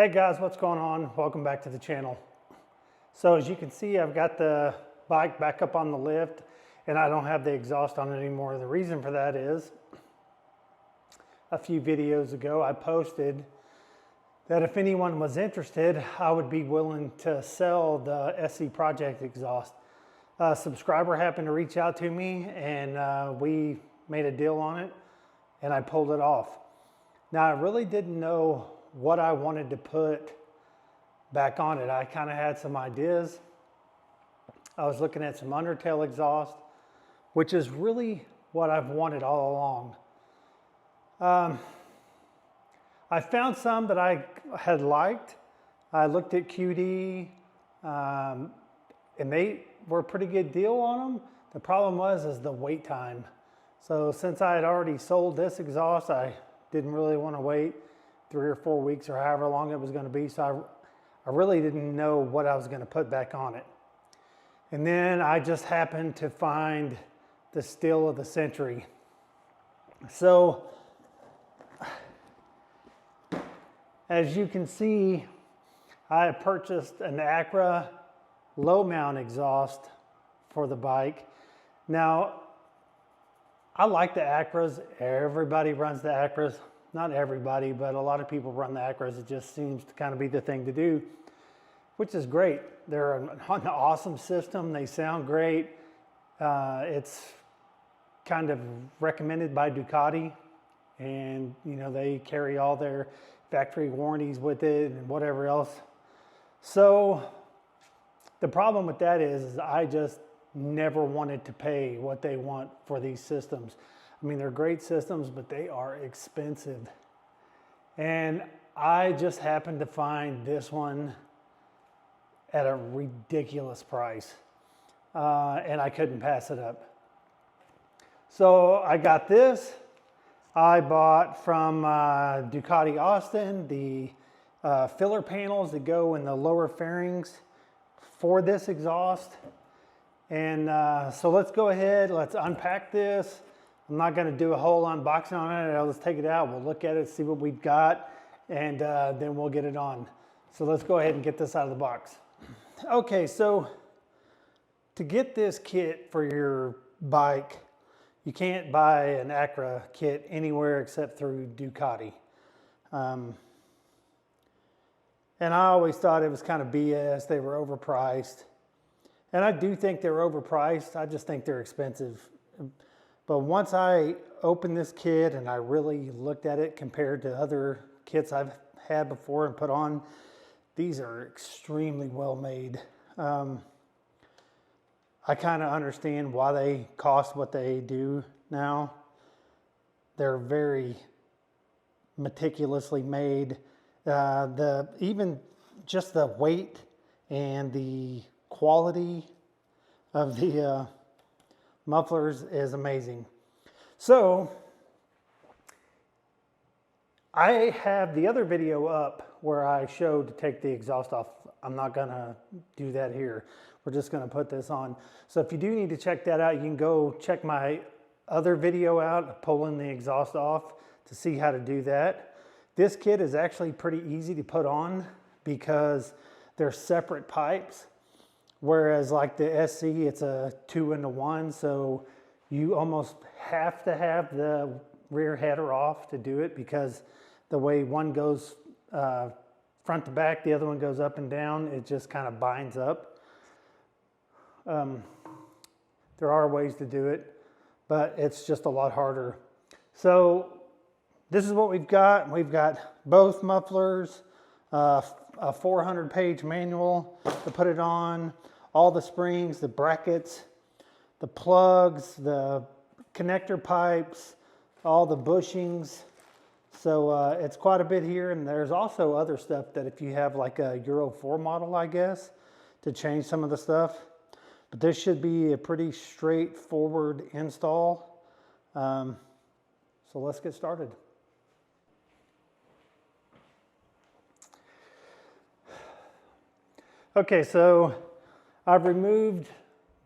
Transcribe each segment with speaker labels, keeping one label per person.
Speaker 1: Hey guys, what's going on? Welcome back to the channel. So as you can see, I've got the bike back up on the lift and I don't have the exhaust on it anymore. The reason for that is a few videos ago I posted that if anyone was interested, I would be willing to sell the SC Project exhaust. A subscriber happened to reach out to me and we made a deal on it and I pulled it off. Now I really didn't know what I wanted to put back on it. I kind of had some ideas. I was looking at some undertail exhaust, which is really what I've wanted all along. I found some that I had liked. I looked at QD and they were a pretty good deal on them. The problem was the wait time. So since I had already sold this exhaust, I didn't really want to wait 3 or 4 weeks or however long it was going to be. So I really didn't know what I was going to put back on it. And then I just happened to find the steal of the century. So as you can see, I purchased an Acra low mount exhaust for the bike. Now, I like the Acras. Everybody runs the Acras. Not everybody, but a lot of people run the Acras. It just seems to kind of be the thing to do, which is great. They're an awesome system. They sound great. It's kind of recommended by Ducati, and you know they carry all their factory warranties with it and whatever else. So the problem with that is I just never wanted to pay what they want for these systems. I mean, they're great systems, but they are expensive. And I just happened to find this one at a ridiculous price. And I couldn't pass it up. So I got this. I bought from Ducati Austin the filler panels that go in the lower fairings for this exhaust. And so let's go ahead, let's unpack this. I'm not going to do a whole unboxing on it. I'll just take it out. We'll look at it, see what we've got, and then we'll get it on. So let's go ahead and get this out of the box. Okay, so to get this kit for your bike, you can't buy an Acra kit anywhere except through Ducati. And I always thought it was kind of BS. They were overpriced. And I do think they're overpriced. I just think they're expensive. But once I opened this kit and I really looked at it compared to other kits I've had before and put on, these are extremely well made. I kind of understand why they cost what they do now. They're very meticulously made. Even just the weight and the quality of the mufflers is amazing. So I have the other video up where I showed to take the exhaust off. I'm not gonna do that here. We're just gonna put this on. So if you do need to check that out, you can go check my other video out, pulling the exhaust off, to see how to do that. This kit is actually pretty easy to put on because they're separate pipes. Whereas like the SC, it's a 2-in-1, so you almost have to have the rear header off to do it because the way one goes front to back, the other one goes up and down, it just kind of binds up. There are ways to do it, but it's just a lot harder. So this is what we've got. We've got both mufflers, a 400-page manual to put it on, all the springs, the brackets, the plugs, the connector pipes, all the bushings. So it's quite a bit here, and there's also other stuff that if you have like a Euro 4 model, I guess, to change some of the stuff. But this should be a pretty straightforward install. So let's get started. Okay, so I've removed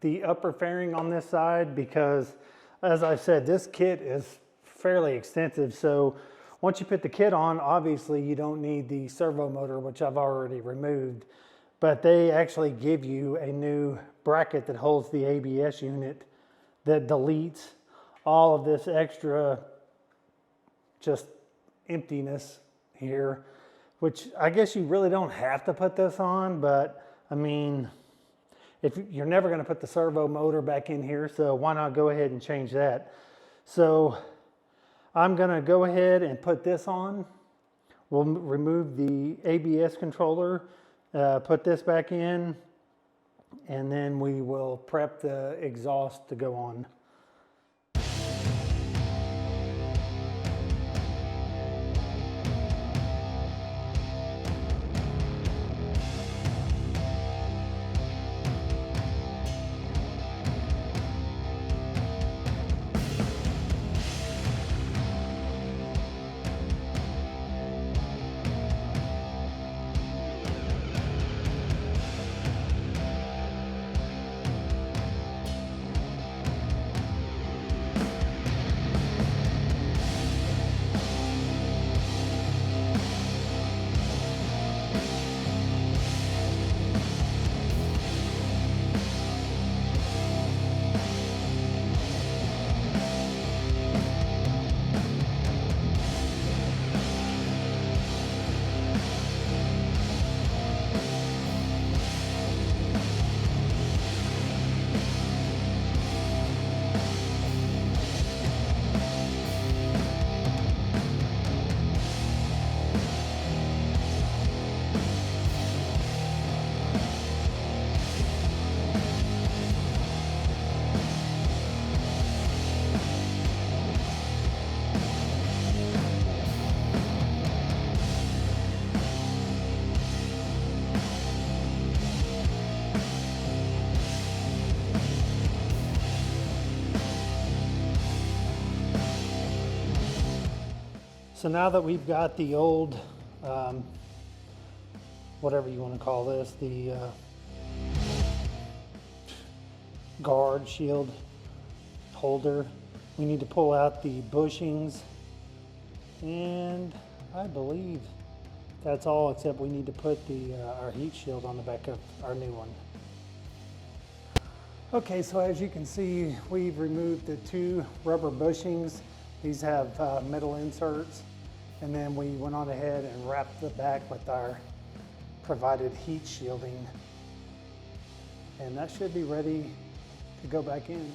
Speaker 1: the upper fairing on this side because, as I said, this kit is fairly extensive. So Once you put the kit on, obviously you don't need the servo motor, which I've already removed, but they actually give you a new bracket that holds the ABS unit that deletes all of this extra just emptiness here, which I guess you really don't have to put this on, but I mean, if you're never going to put the servo motor back in here, so why not go ahead and change that? So I'm going to go ahead and put this on. We'll remove the ABS controller, put this back in, and then we will prep the exhaust to go on. So now that we've got the old, whatever you want to call this, the guard shield holder, we need to pull out the bushings, and I believe that's all, except we need to put the our heat shield on the back of our new one. Okay, so as you can see, we've removed the two rubber bushings. These have metal inserts, and then we went on ahead and wrapped the back with our provided heat shielding, and that should be ready to go back in.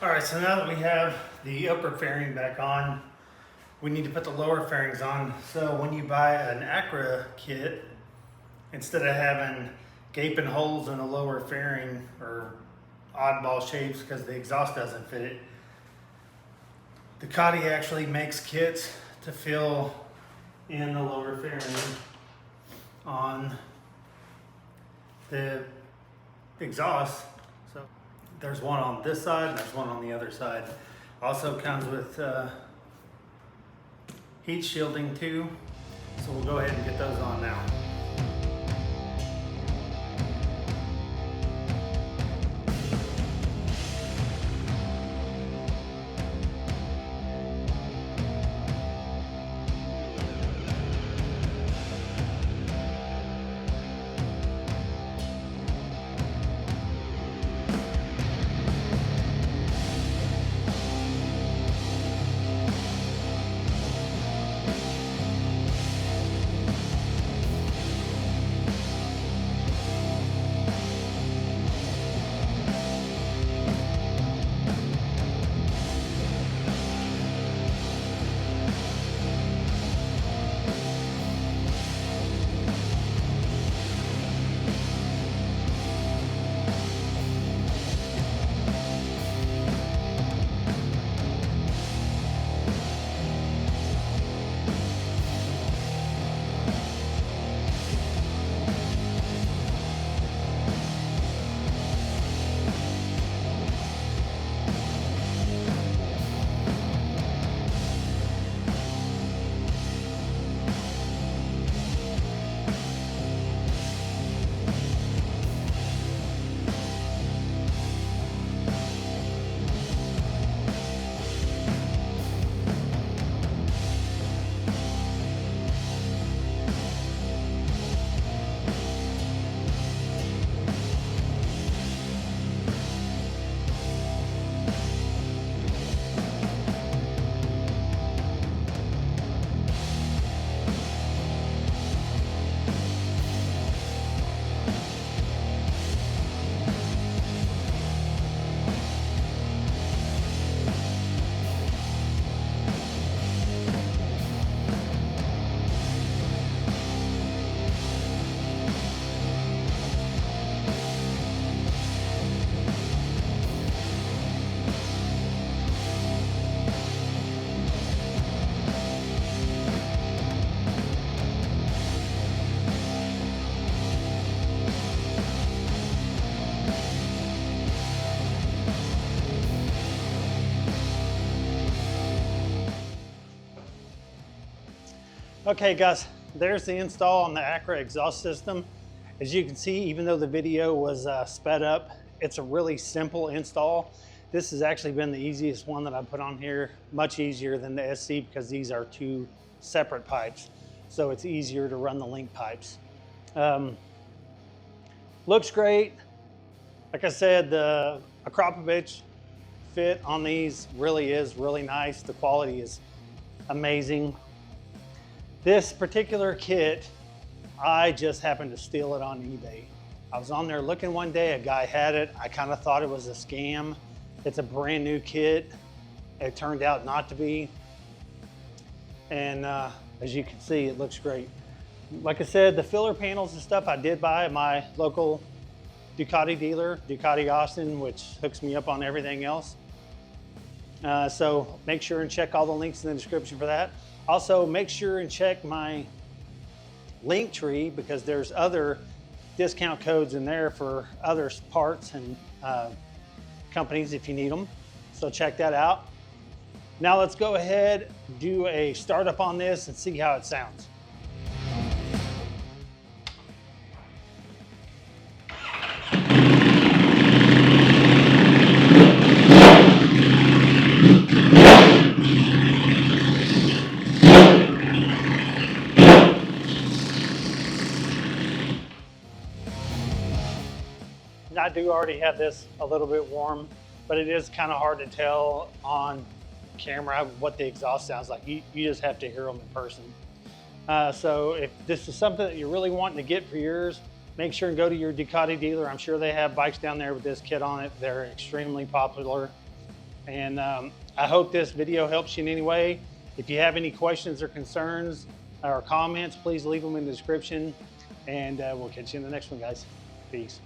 Speaker 1: All right, so now that we have the upper fairing back on, we need to put the lower fairings on. So when you buy an Acra kit, instead of having gaping holes in the lower fairing or oddball shapes because the exhaust doesn't fit it, Ducati actually makes kits to fill in the lower fairing on the exhaust. So there's one on this side and there's one on the other side. Also comes with heat shielding too. So we'll go ahead and get those on now. Okay guys, there's the install on the Acra exhaust system. As you can see, even though the video was sped up, it's a really simple install. This has actually been the easiest one that I've put on here, much easier than the SC because these are two separate pipes. So it's easier to run the link pipes. Looks great. Like I said, the Akrapovic fit on these really is really nice. The quality is amazing. This particular kit, I just happened to steal it on eBay. I was on there looking one day, a guy had it. I kind of thought it was a scam. It's a brand new kit. It turned out not to be. And as you can see, it looks great. Like I said, the filler panels and stuff I did buy at my local Ducati dealer, Ducati Austin, which hooks me up on everything else. So make sure and check all the links in the description for that. Also, make sure and check my link tree because there's other discount codes in there for other parts and companies if you need them. So check that out. Now let's go ahead, do a startup on this and see how it sounds. I do already have this a little bit warm, but it is kind of hard to tell on camera what the exhaust sounds like. You just have to hear them in person. So if this is something that you're really wanting to get for yours, make sure and go to your Ducati dealer. I'm sure they have bikes down there with this kit on it. They're extremely popular. And I hope this video helps you in any way. If you have any questions or concerns or comments, please leave them in the description, and we'll catch you in the next one, guys. Peace.